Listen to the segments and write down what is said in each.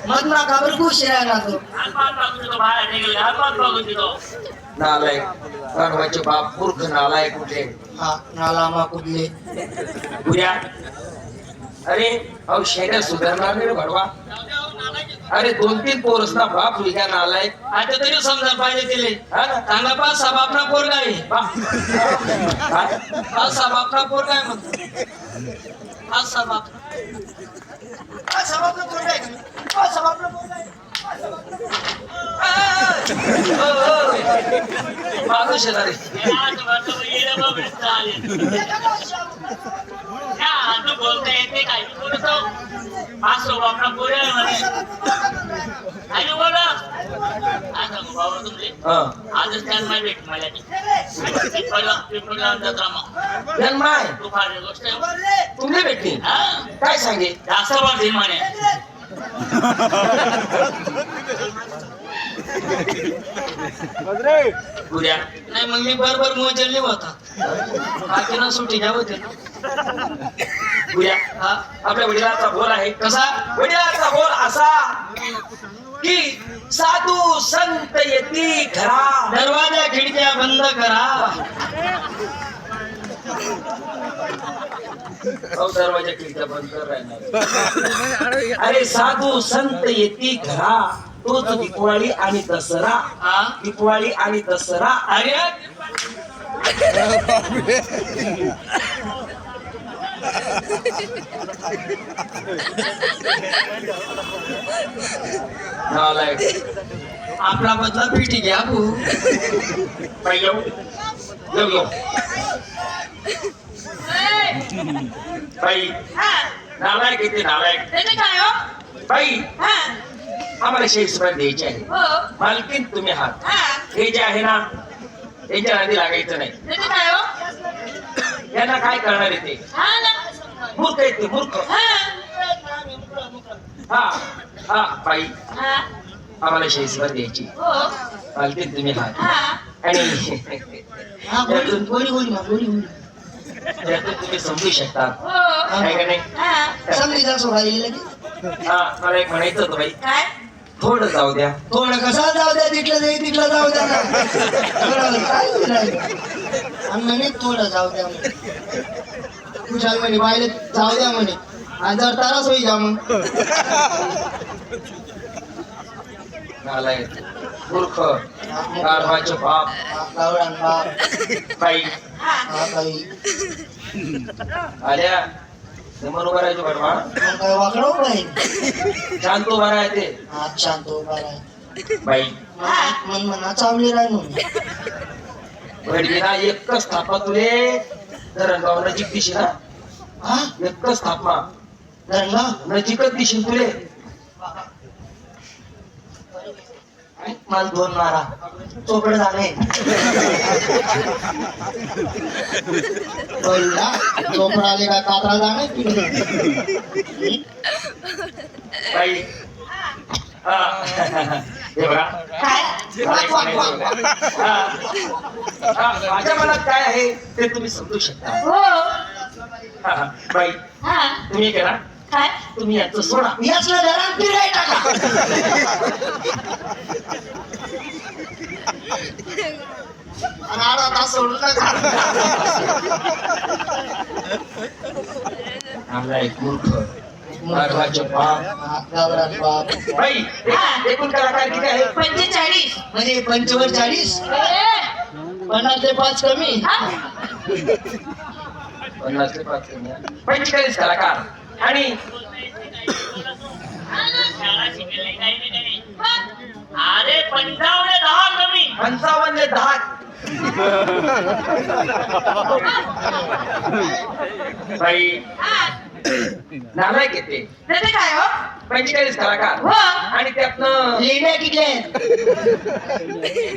मग ना खबर खुश राहिला तो नालायक काढवायचे बाप मूर्ख नालायक कुठे हा नाला मा कुदले उद्या अरे अहो शेऱ्या सुधारणार नाही रे भडवा अरे 2-3 पोरसना बाप उद्या नालायक आता तरी समजा पाहिजे तिले हा ना चांगला पाच सहा बापना पोरगा आहे काय? पाच सहा बापना पोरगा आहे म्हणतो पाच सहा बाप मागं शेजारी बोलता येते काय बोलतो पाच सहा बापना पोर आहे म्हणे आणि बोला आता बाबा तुमचे आजच त्यात नाही भेट मला जन्माय तू फार गोष्ट आहे तुम्ही भेटली हा काय सांगे जास्त वाढ म्हणे उद्या नाही मग मी बरोबर मोजले होता बाकी ना सुट्टी घ्या होते उद्या आपल्या वडिलांचा बोल आहे कसा वडिलांचा बोल असा की साधू संत येती घरा दरवाजा खिडक्या बंद करा दरवाजा खिडक्या बंद कर राहणार अरे साधू संत येती घरा तोच दिवाळी आणि दसरा हा दिवाळी आणि दसरा अरे नालायक आपला बदला पिठी घ्या भाऊ बाई येऊ येऊ बाई नालायक येते नालायक बाई आम्हाला 100 रुपये द्यायचे आहे मालकीन तुम्ही आहात हे जे आहे ना याच्या आधी लागायचं नाही यांना काय करणार येते मूर्ख येते मूर्ख हा हा बाई आम्हाला 100 रुपये द्यायची मालकीन तुम्ही आहात आणि त्यातून त्यातून तुम्ही समजू शकता काय का नाही समजी जा सोडायला की हा मला एक म्हणायचं होतं बाई थोडं जाऊ द्या थोडं कसा जाऊ द्या तिथलं जाऊ द्या ना काय आणि म्हणे थोडं जाऊ द्या म्हणे खुशाल म्हणे बायले जाऊ द्या म्हणे आणि जर ताराच होई जा मग नालायक मूर्ख गाढवाचे बाप गावडान बाप बाई हा बाई आल्या जमन उभा राहायचो गाढवा मग काय वाकडं बाई शांत उभा राहायचे हात शांत उभा राह बाई मन म्हणा चावली राह म्हणून भडवीना एकच थापा तुले धरणगाव नजीक दिशी ना हा एकच थापा धरणगाव नजीकच दिशील तुले मला 2 मारा चोपड जाणे चोपड आले का कात्रा जाणे बाई हे बघा माझ्या मनात काय आहे ते तुम्ही समजू शकता बाई तुम्ही करा तुम्ही याचं सोडा याचला घरात फिराय टाका आणि आता सोडून नका आमला एक मूर्ख गाढवाचे बाप गावरान बाप बाई एकूण कलाकार किती आहे 45 म्हणजे 45 50 ते 5 कमी 50 ते 5 45 कलाकार आणि अरे 55 कमी 55 10 बाई नालायक येते काय हो 45 कलाकार आणि त्यातनं लेड्या किती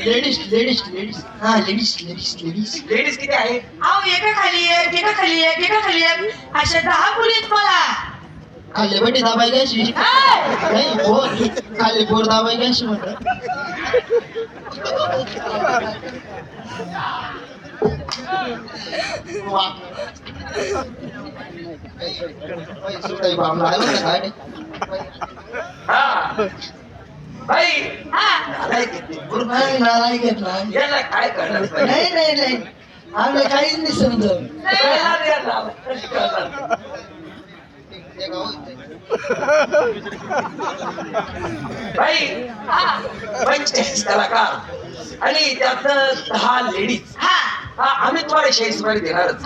लेडीज लेडीज लेडीज हा लेडीज लेडीज लेडीज लेडीज किती आहे अहो एका खाली एक एका खाली एक एका खाली एक अशा 10 मुली आहेत मला खाल्ले बटी दाबाई घ्यायची नाही बोर खाल्ले बोर दाबाई घ्यायची म्हणतात सुटाई बाम लागला काय हा बाई नालायक आहे ते. नाही नालायक आहेत ना. याला काय करणार बाई? नाही नाही नाही आम्हाला काहीच नाही समजत. कळणार याला. कशी कळणार? बाई 45 कलाकार आणि त्यातनं 10 लेडीज. हा आम्ही तुम्हाला शाही सुपारी देणारच.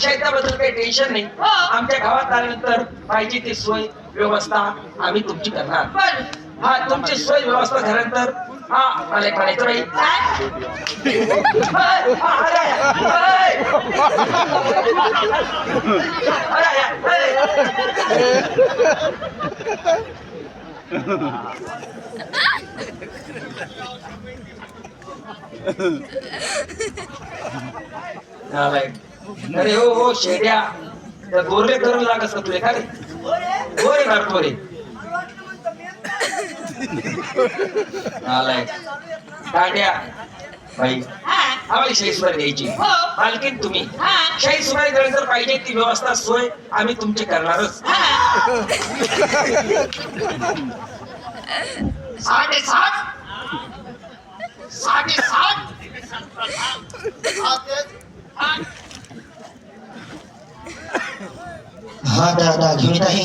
शाहीच्याबद्दल काही टेन्शन नाही. आमच्या गावात आल्यानंतर पाहिजे ती सोय व्यवस्था आम्ही तुमची करणार. हा तुमची सोय व्यवस्था झाल्यानंतर हा मला एक म्हणायचं बाई. अरे हो हो शेड्या त्या गोरले करून लागत तुले का रे गोरे मारतो रे काट्या बाई आम्हाला शाही सुपारी द्यायची मालकीन तुम्ही शाही सुपारी जर पाहिजे ती व्यवस्था सोय आम्ही तुमची करणारच 7.5 हा दादा घेऊन आहे.